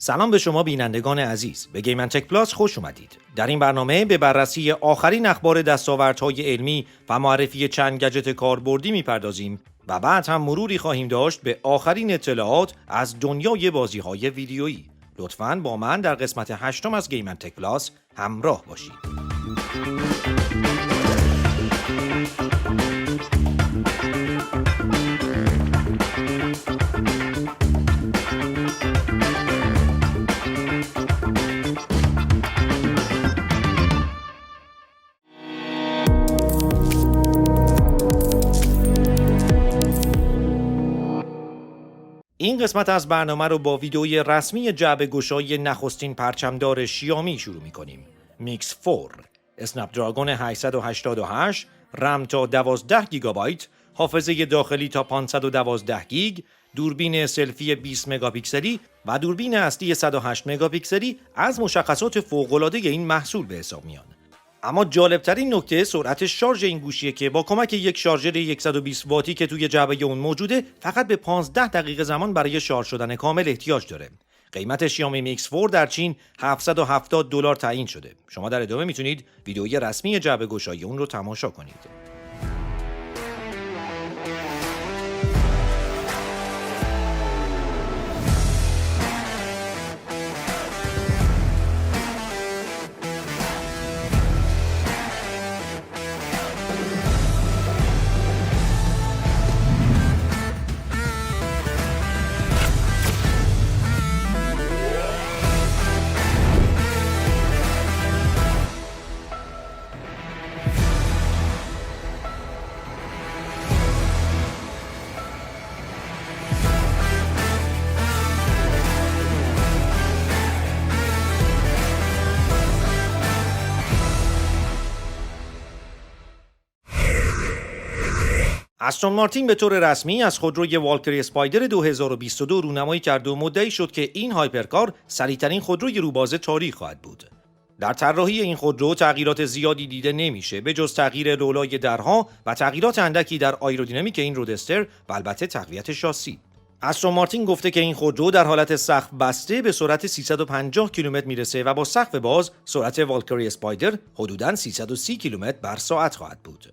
سلام به شما بینندگان عزیز، به گیم اند تک پلاس خوش اومدید. در این برنامه به بررسی آخرین اخبار دستاوردهای علمی و معرفی چند گجت کاربردی میپردازیم و بعد هم مروری خواهیم داشت به آخرین اطلاعات از دنیای بازیهای ویدیویی. لطفاً با من در قسمت 8 از گیم اند تک پلاس همراه باشید. این قسمت از برنامه رو با ویدیوی رسمی جعبه گشای نخستین پرچمدار شیائومی شروع می‌کنیم. میکس 4 اسنپ دراگون 888 رم تا 12 گیگابایت، حافظه داخلی تا 512 گیگ، دوربین سلفی 20 مگاپیکسلی و دوربین اصلی 108 مگاپیکسلی از مشخصات فوق‌العاده این محصول به حساب میان. اما جالبترین نکته سرعت شارژ این گوشیه که با کمک یک شارژر 120 واتی که توی جعبه اون موجوده فقط به 15 دقیقه زمان برای شارژ شدن کامل احتیاج داره. قیمت شیائومی میکس 4 در چین $770 تعیین شده. شما در ادامه میتونید ویدیوی رسمی جعبه گشای اون رو تماشا کنید. استون مارتین به طور رسمی از خودروی والکری اسپایدر 2022 رونمایی کرد و مدعی شد که این هایپرکار سریع‌ترین خودروی روباز تاریخ خواهد بود. در طراحی این خودرو تغییرات زیادی دیده نمیشه به جز تغییر لولای درها و تغییرات اندکی در آیرودینامیک این رودستر و البته تقویت شاسی. استون مارتین گفته که این خودرو در حالت سقف بسته به سرعت 350 کیلومتر میرسه و با سقف باز سرعت والکری اسپایدر حدوداً 330 کیلومتر بر ساعت خواهد بود.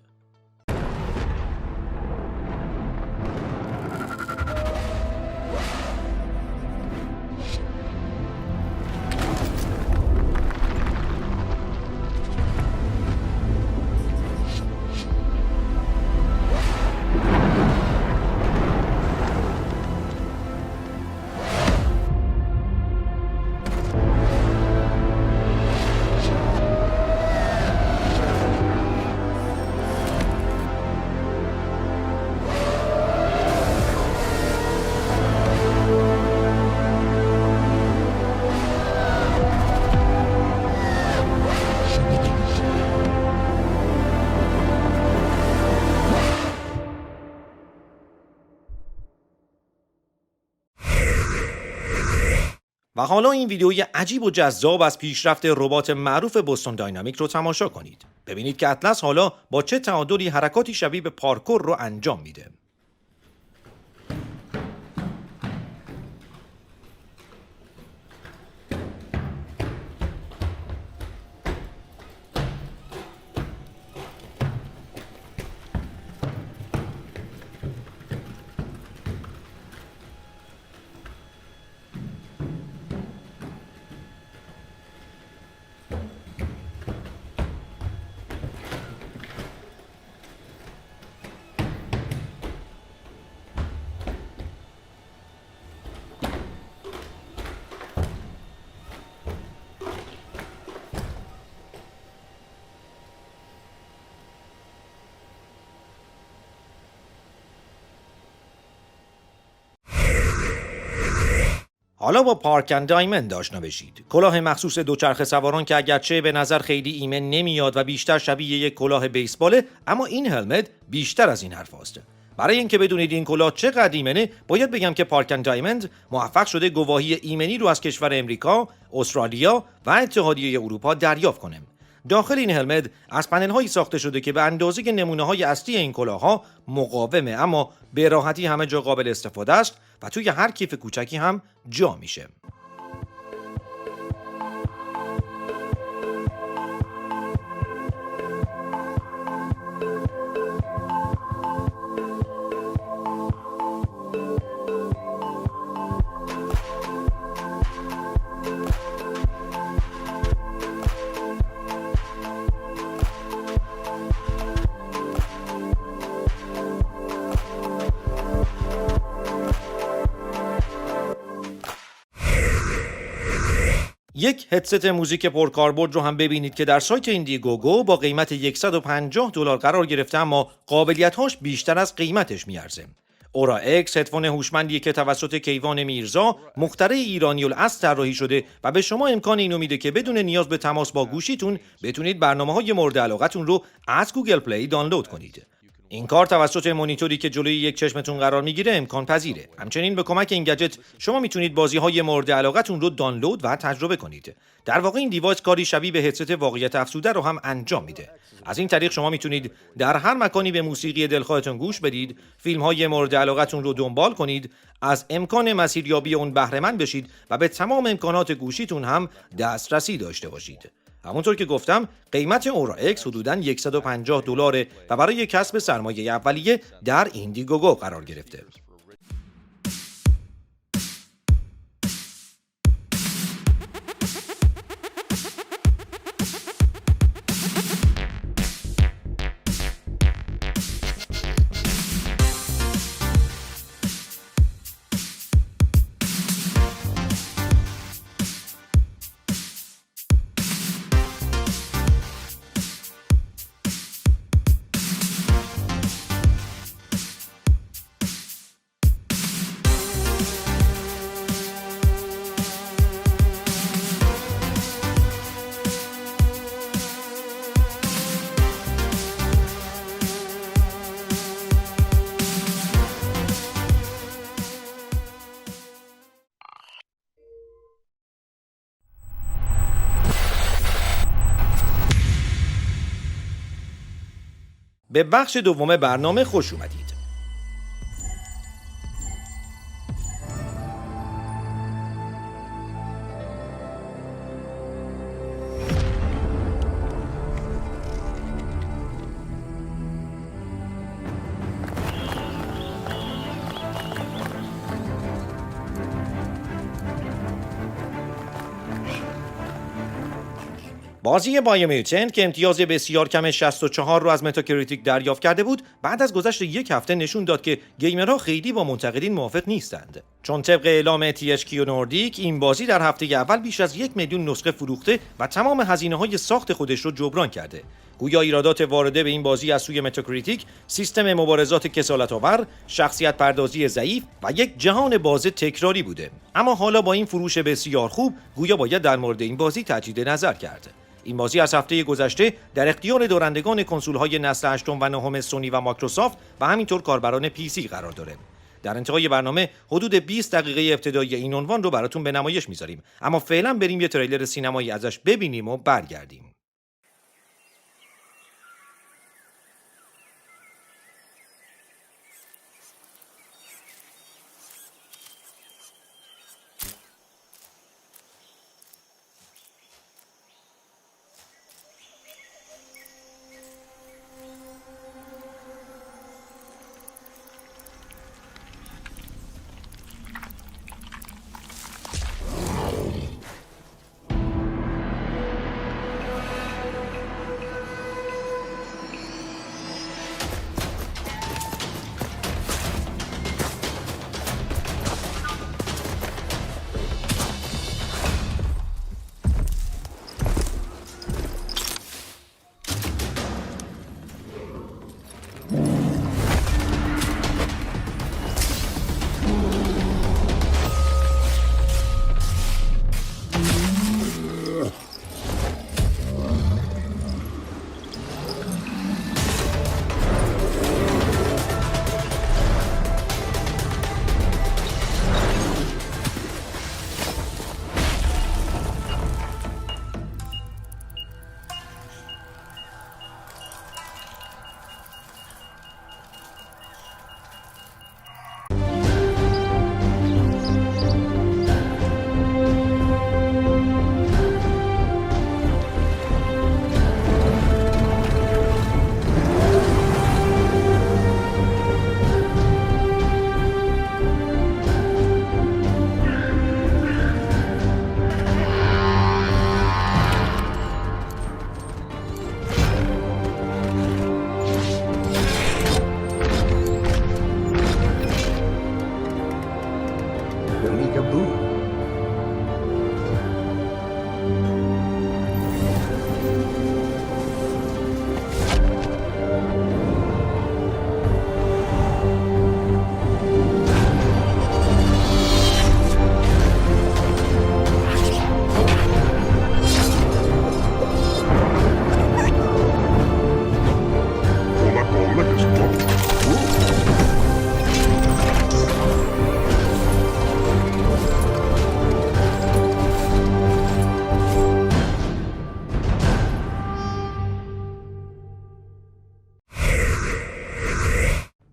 و حالا این ویدیوی عجیب و جذاب از پیشرفت ربات معروف بوستون داینامیک رو تماشا کنید. ببینید که اطلس حالا با چه تعادلی حرکاتی شبیه به پارکور رو انجام میده. حالا با پارک اند دایمند آشنا بشید. کلاه مخصوص دوچرخه سواران که اگرچه به نظر خیلی ایمن نمیاد و بیشتر شبیه یک کلاه بیسباله، اما این هلمت بیشتر از این حرف هست. برای اینکه بدونید این کلاه چقدر ایمنه، باید بگم که پارک اند دایمند موفق شده گواهی ایمنی رو از کشور امریکا، استرالیا و اتحادیه اروپا دریافت کنه. داخل این هلمت از پنل‌هایی ساخته شده که به اندازه نمونه‌های اصلی این کلاه‌ها مقاومه، اما به راحتی همه جا قابل استفاده است و توی هر کیف کوچکی هم جا میشه. یک هدست موزیک پرکاربرد رو هم ببینید که در سایت ایندیگوگو با قیمت $150 قرار گرفته، اما قابلیت‌هاش بیشتر از قیمتش میارزه. اورا اکس هدفون هوشمندی که توسط کیوان میرزا مخترع ایرانی الاصل طراحی شده و به شما امکان اینو میده که بدون نیاز به تماس با گوشیتون بتونید برنامه‌های مورد علاقتون رو از گوگل پلی دانلود کنید. این کار توسط مانیتوری که جلوی یک چشمتون قرار میگیره امکان پذیره. همچنین به کمک این گجت شما میتونید بازیهای مورد علاقتون رو دانلود و تجربه کنید. در واقع این دیوایس کاری شبیه به هدست واقعیت افزوده رو هم انجام میده. از این طریق شما میتونید در هر مکانی به موسیقی دلخواهتون گوش بدید، فیلم‌های مورد علاقتون رو دنبال کنید، از امکان مسیریابی اون بهره مند بشید و به تمام امکانات گوشیتون هم دسترسی داشته باشید. همونطور که گفتم قیمت اورا اکس حدوداً $150 و برای کسب سرمایه اولیه در ایندیگوگو قرار گرفته. به بخش دوم برنامه خوش اومدید. بازی بایومیوتنت که امتیاز بسیار کم 64 رو از متاکریتیک دریافت کرده بود، بعد از گذشت یک هفته نشون داد که گیمرها خیلی با منتقدین موافق نیستند. چون طبق اعلام THQ نوردیک این بازی در هفته اول بیش از 1 میلیون نسخه فروخته و تمام هزینه‌های ساخت خودش رو جبران کرده. گویا ایرادات وارده به این بازی از سوی متاکریتیک سیستم مبارزات کسالت‌آور، شخصیت پردازی ضعیف و یک جهان باز تکراری بوده. اما حالا با این فروش بسیار خوب گویا باید در مورد این بازی تجدید نظر کرد. این بازی از هفته گذشته در اختیار دارندگان کنسول‌های نسل 8 و 9 سونی و مایکروسافت و همینطور کاربران PC قرار داره. در انتهای برنامه حدود 20 دقیقه ابتدایی این عنوان رو براتون به نمایش میذاریم، اما فعلا بریم یه تریلر سینمایی ازش ببینیم و برگردیم.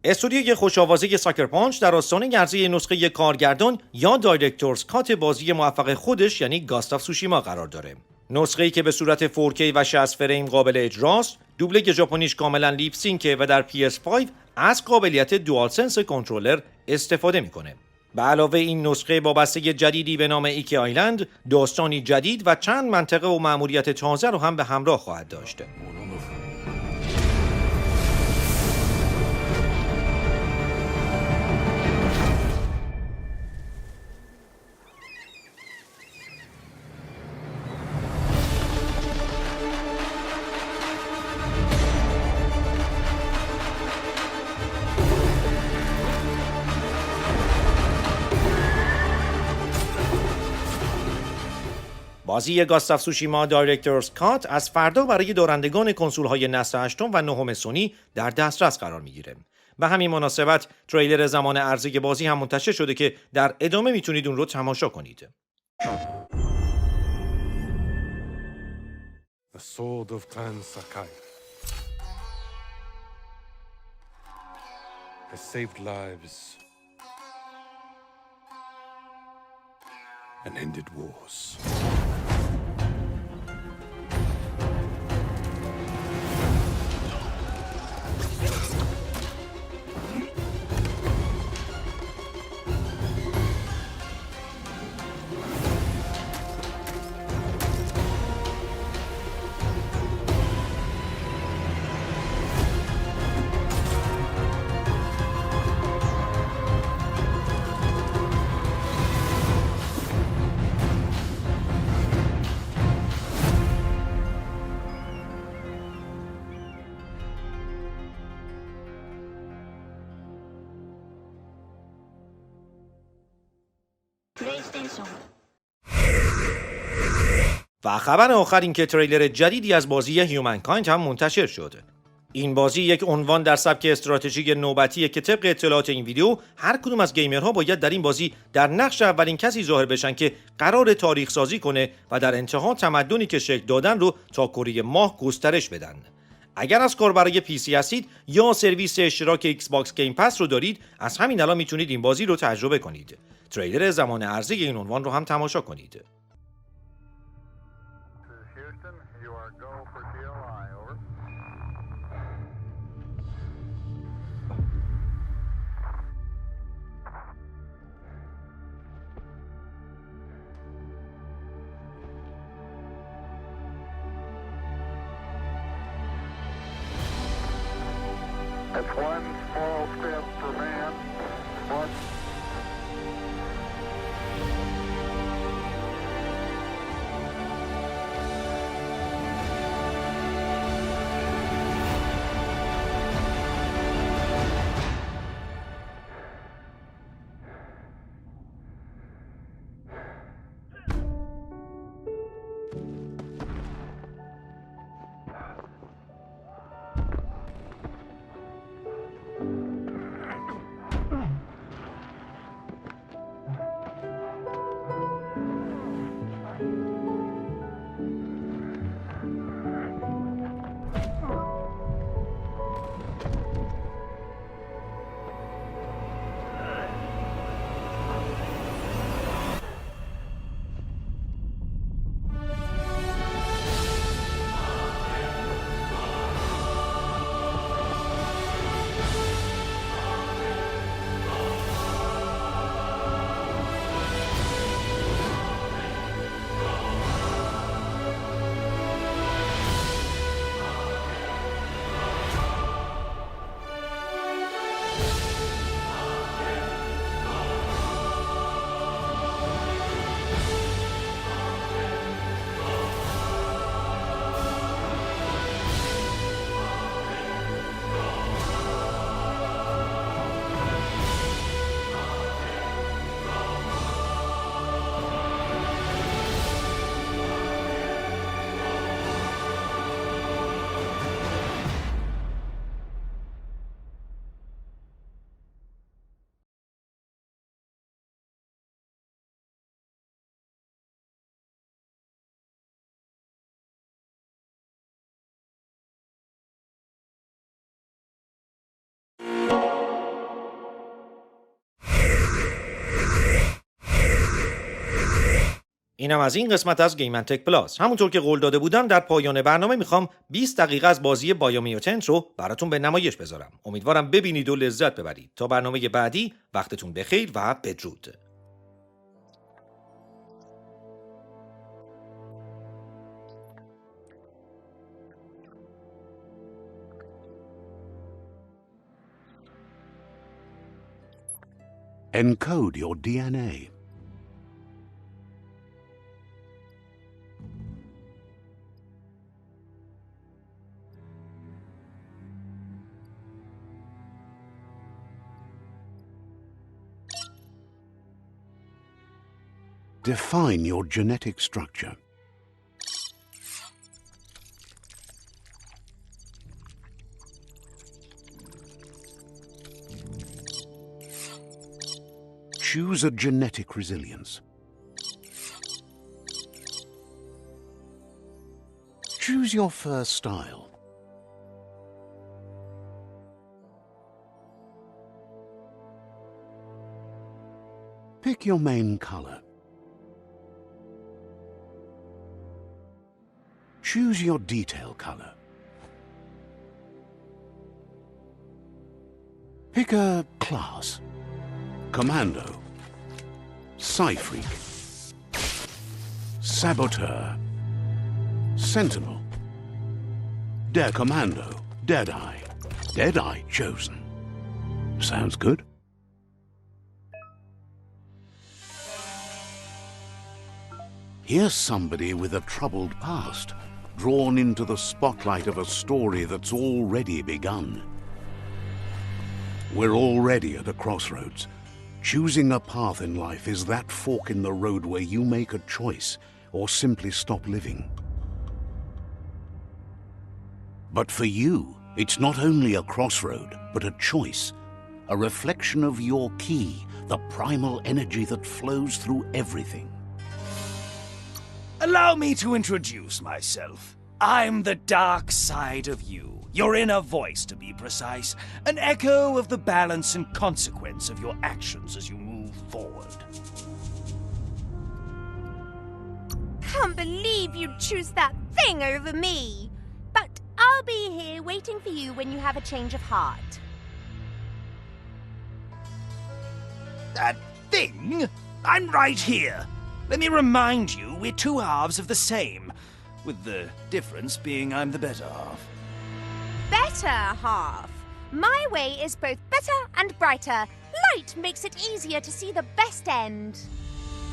استودیوی خوش‌آوازی ساکر پانچ در آستانه عرضه نسخه کارگردان یا دایرکتورز کات بازی موفق خودش یعنی گاست آف سوشیما قرار داره. نسخه‌ای که به صورت 4K و 60 فریم قابل اجراست، دوبله ژاپنیش کاملا لیپ سینکه و در PS5 از قابلیت دوال سنس کنترلر استفاده میکنه. به علاوه این نسخه با بسته جدیدی به نام ایکی آیلند، داستانی جدید و چند منطقه و مأموریت تازه رو هم به همراه خواهد داشت. بازی گاست آف سوشیما دایرکتورز کات از فردا برای دارندگان کنسول‌های نسل 8 و 9 سونی در دسترس قرار میگیره. به همین مناسبت تریلر زمان عرضه بازی هم منتشر شده که در ادامه میتونید اون رو تماشا کنید. The sword of Clan Sakai has saved lives and ended wars. و خبر آخرین که تریلر جدیدی از بازی هیومنکایند هم منتشر شد. این بازی یک عنوان در سبک استراتژی نوبتیه که طبق اطلاعات این ویدیو هر کدوم از گیمرها باید در این بازی در نقش اولین کسی ظاهر بشن که قرار تاریخ سازی کنه و در انتها تمدنی که شکل دادن رو تا کره ماه گسترش بدن. اگر از کار برای PC هستید یا سرویس اشتراک ایکس باکس گیم پس رو دارید، از همین الان میتونید این بازی رو تجربه کنید. تریلر زمان عرضه این عنوان رو هم تماشا کنید. It's one small step for man, one اینم از این قسمت از گیم اند تک پلاس. همونطور که قول داده بودم در پایان برنامه میخوام 20 دقیقه از بازی بایومیوتنت رو براتون به نمایش بذارم. امیدوارم ببینید و لذت ببرید. تا برنامه بعدی وقتتون بخیر و بدرود. Encode your DNA. Define your genetic structure. Choose a genetic resilience. Choose your fur style. Pick your main color. Choose your detail color. Pick a class. Commando, Psy-Freak, Saboteur, Sentinel, Dare Commando, Deadeye, Deadeye chosen. Sounds good. Here's somebody with a troubled past, drawn into the spotlight of a story that's already begun. We're already at a crossroads. Choosing a path in life is that fork in the road where you make a choice or simply stop living. But for you, it's not only a crossroad, but a choice, a reflection of your key, the primal energy that flows through everything. Allow me to introduce myself. I'm the dark side of you. Your inner voice, to be precise. An echo of the balance and consequence of your actions as you move forward. Can't believe you'd choose that thing over me. But I'll be here waiting for you when you have a change of heart. That thing? I'm right here. Let me remind you, we're two halves of the same, with the difference being I'm the better half. Better half. My way is both better and brighter. Light makes it easier to see the best end.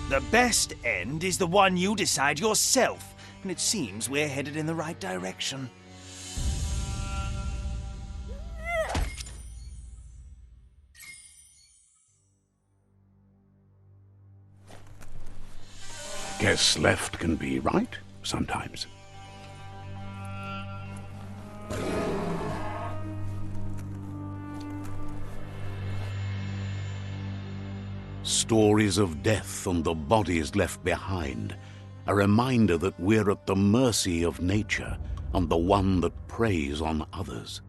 The best end is the one you decide yourself, and it seems we're headed in the right direction. Guess left can be right sometimes. Stories of death and the bodies left behind, a reminder that we're at the mercy of nature and the one that preys on others.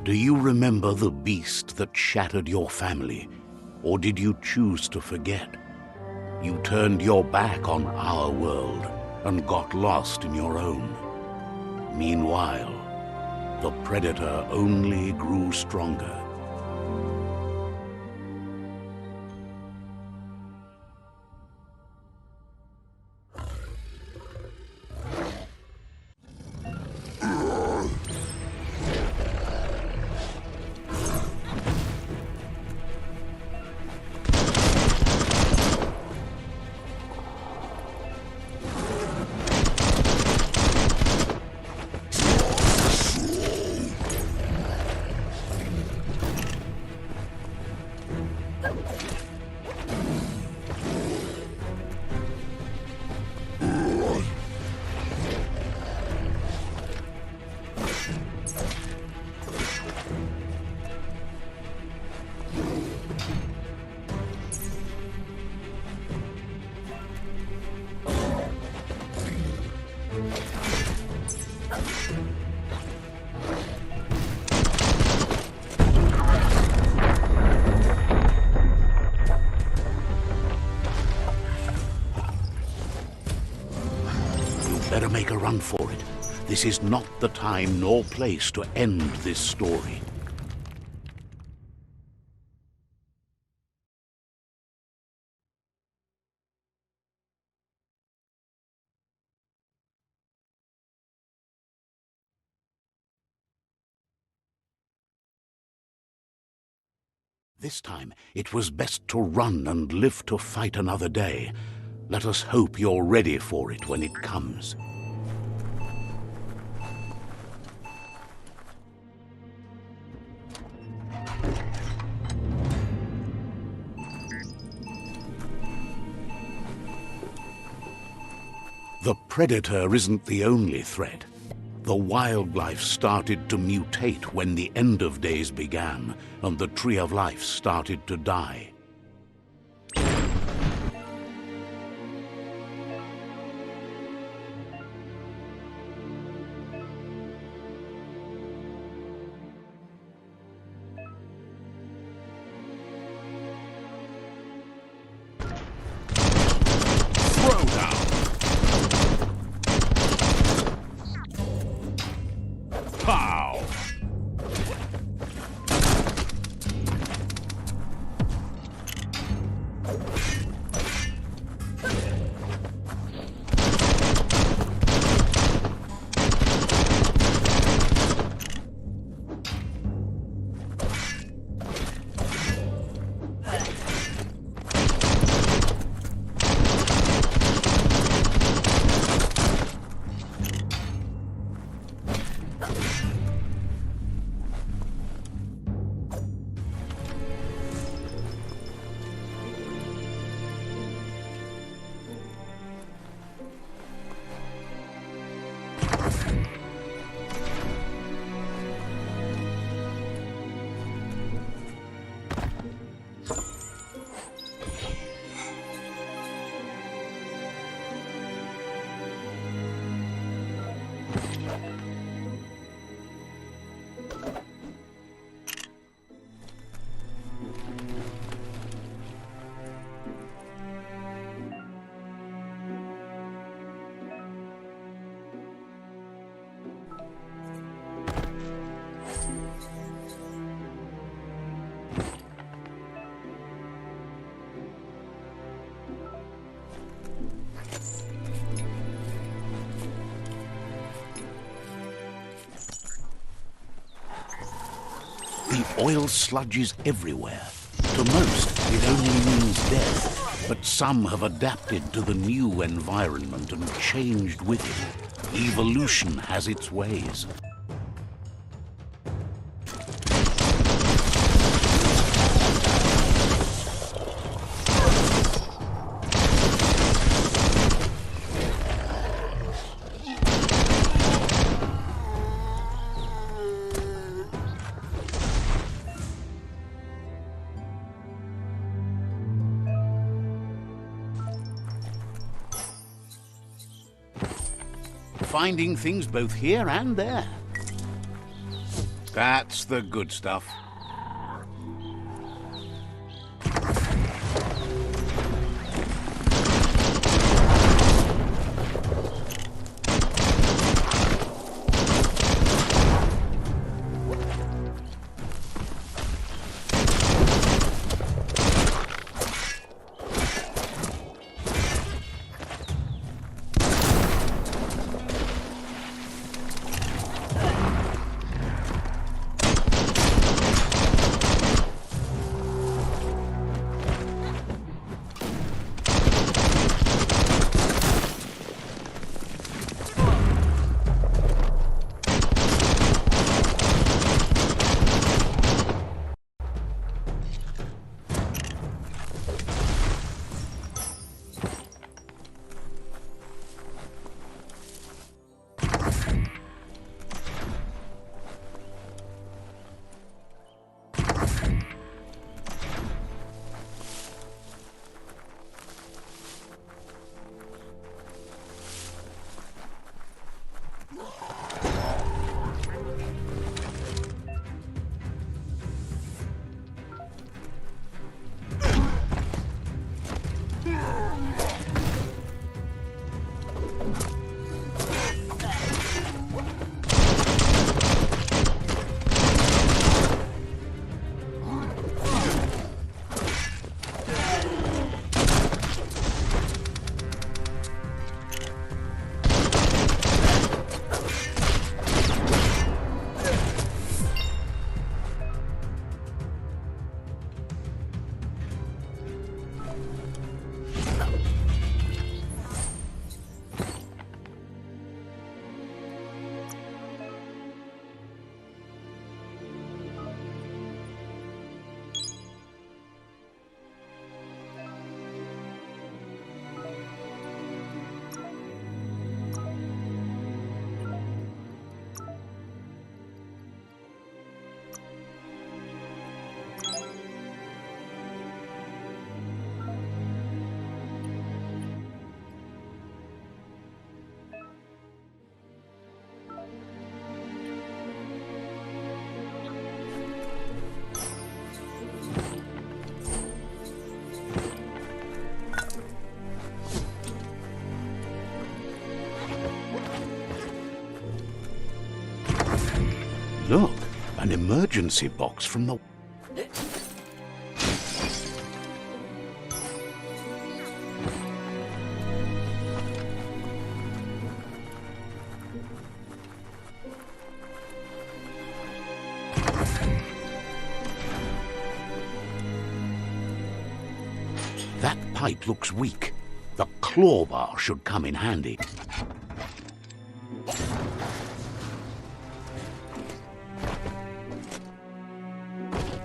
Do you remember the beast that shattered your family, or did you choose to forget? You turned your back on our world and got lost in your own. Meanwhile, the predator only grew stronger. make a run for it. This is not the time nor place to end this story. This time, it was best to run and live to fight another day. Let us hope you're ready for it when it comes. The predator isn't the only threat. The wildlife started to mutate when the end of days began, and the tree of life started to die. The oil sludges everywhere. To most, it only means death, but some have adapted to the new environment and changed with it. Evolution has its ways. Finding things both here and there. That's the good stuff. emergency box from the... That pipe looks weak. The claw bar should come in handy.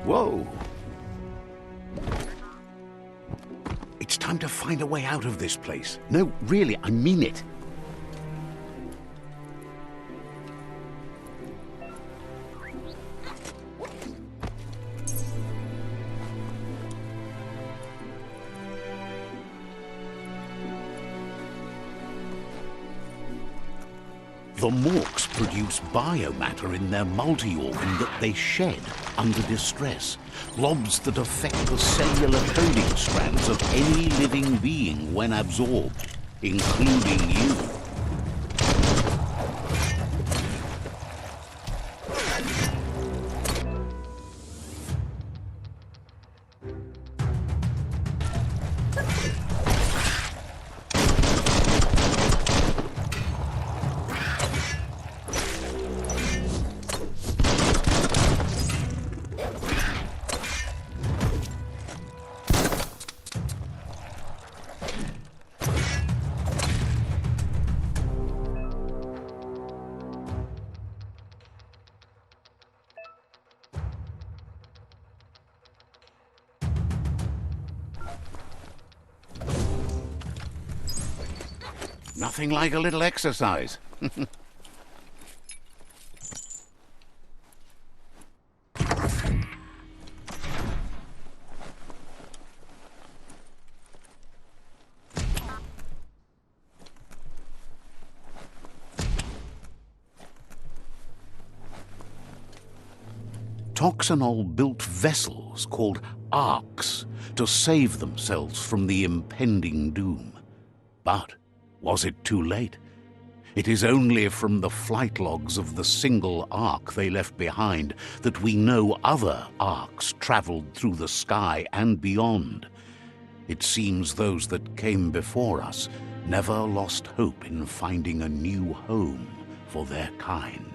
Whoa! It's time to find a way out of this place. No, really, I mean it. The morks produce biomatter in their multi-organ that they shed under distress, blobs that affect the cellular coding strands of any living being when absorbed, including you. Nothing like a little exercise. Toxanol built vessels called arks to save themselves from the impending doom. But was it too late? It is only from the flight logs of the single ark they left behind that we know other arks traveled through the sky and beyond. It seems those that came before us never lost hope in finding a new home for their kind.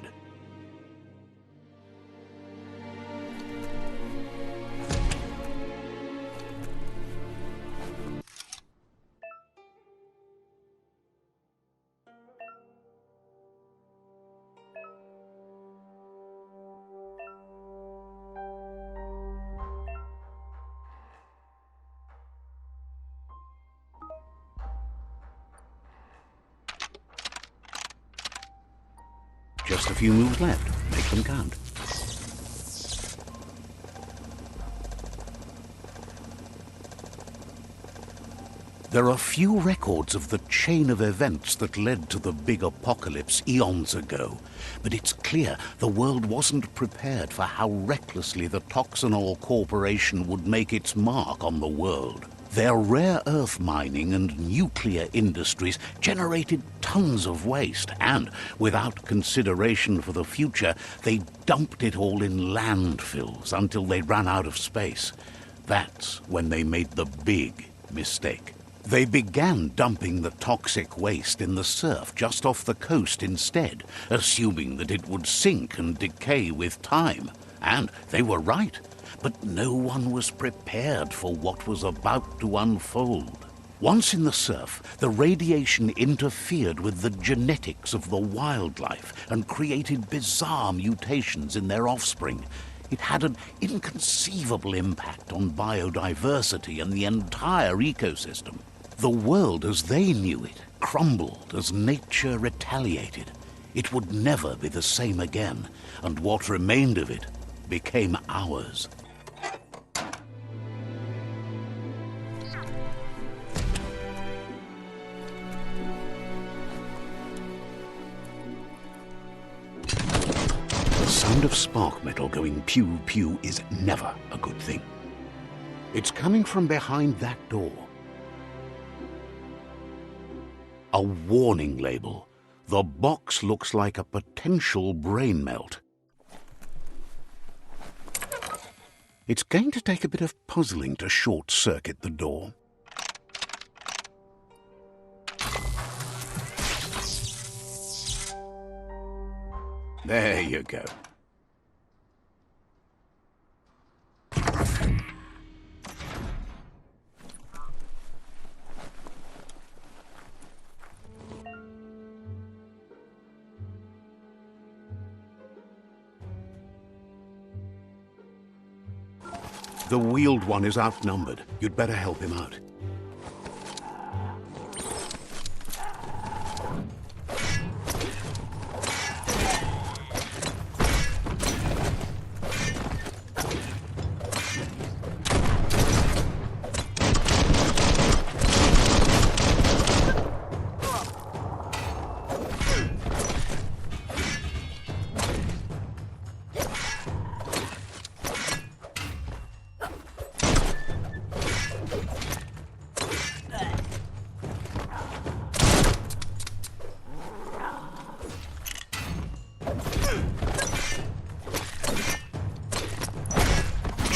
Just a few moves left. Make them count. There are few records of the chain of events that led to the big apocalypse eons ago, but it's clear the world wasn't prepared for how recklessly the Toxanol Corporation would make its mark on the world. Their rare earth mining and nuclear industries generated tons of waste, and without consideration for the future, they dumped it all in landfills until they ran out of space. That's when they made the big mistake. They began dumping the toxic waste in the surf just off the coast instead, assuming that it would sink and decay with time. And they were right. But no one was prepared for what was about to unfold. Once in the surf, the radiation interfered with the genetics of the wildlife and created bizarre mutations in their offspring. It had an inconceivable impact on biodiversity and the entire ecosystem. The world as they knew it crumbled as nature retaliated. It would never be the same again, and what remained of it became ours. The sound of spark metal going pew-pew is never a good thing. It's coming from behind that door. A warning label. The box looks like a potential brain melt. It's going to take a bit of puzzling to short-circuit the door. There you go. The wheeled one is outnumbered. You'd better help him out.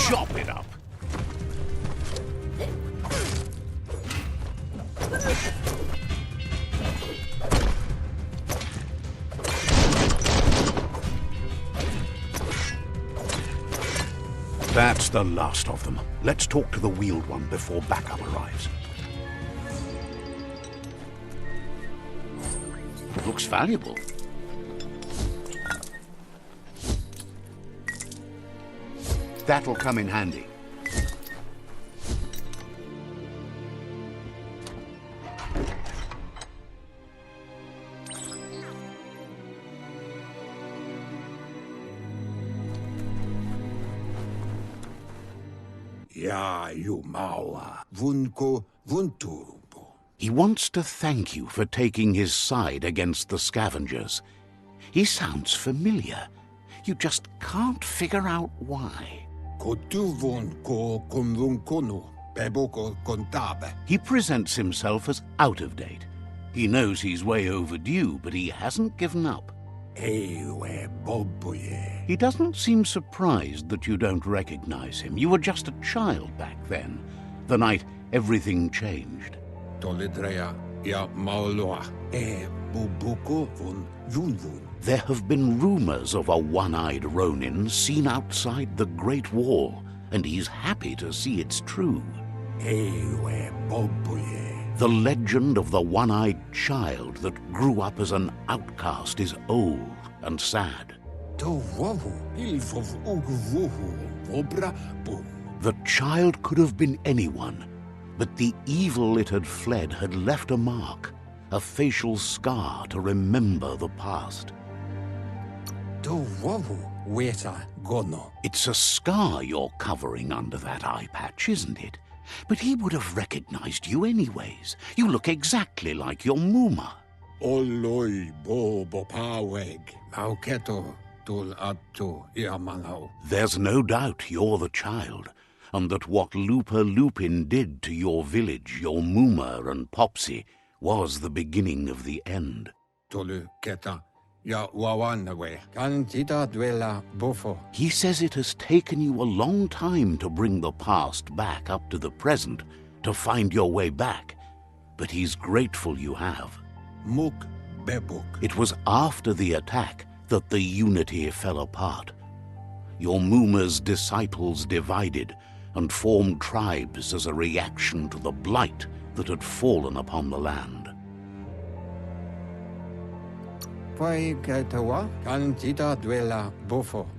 Chop it up. That's the last of them. Let's talk to the wheeled one before backup arrives. Looks valuable. That'll come in handy. Ja, Jumawa, Vunko, Vunturbo. He wants to thank you for taking his side against the scavengers. He sounds familiar. You just can't figure out why. Kotuvunko Kumvunkono, Peboko Kontabe. He presents himself as out of date. He knows he's way overdue, but he hasn't given up. Ewe Boboye. He doesn't seem surprised that you don't recognize him. You were just a child back then, the night everything changed. Toledrea, ya Mauloa, Bubuko Vun Vunvun. There have been rumors of a one-eyed Ronin seen outside the Great Wall, and he's happy to see it's true. Ewe Boboye. The legend of the one-eyed child that grew up as an outcast is old and sad. Towavu, Ilfov Ugvuhu, Obra Bum. The child could have been anyone, but the evil it had fled had left a mark, a facial scar to remember the past. Towavu, Weta Gono. It's a scar you're covering under that eye patch, isn't it? But he would have recognized you anyways. You look exactly like your Muma. Oloi Bobo Paweg, Mauketo, Tul Atto, Yamanao. There's no doubt you're the child, and that what Lupa Lupin did to your village, your Muma and Popsy, was the beginning of the end. Tolu Keta, Ya Wawanawe, Cantita Duela Bofo. He says it has taken you a long time to bring the past back up to the present, to find your way back, but he's grateful you have. Muk Bebuk. It was after the attack that the unity fell apart. Your Muma's disciples divided and formed tribes as a reaction to the blight that had fallen upon the land.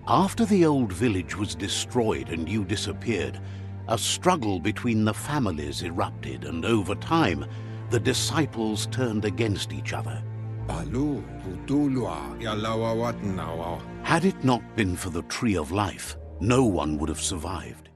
After the old village was destroyed and you disappeared, a struggle between the families erupted, and over time, the disciples turned against each other. Had it not been for the Tree of Life, no one would have survived.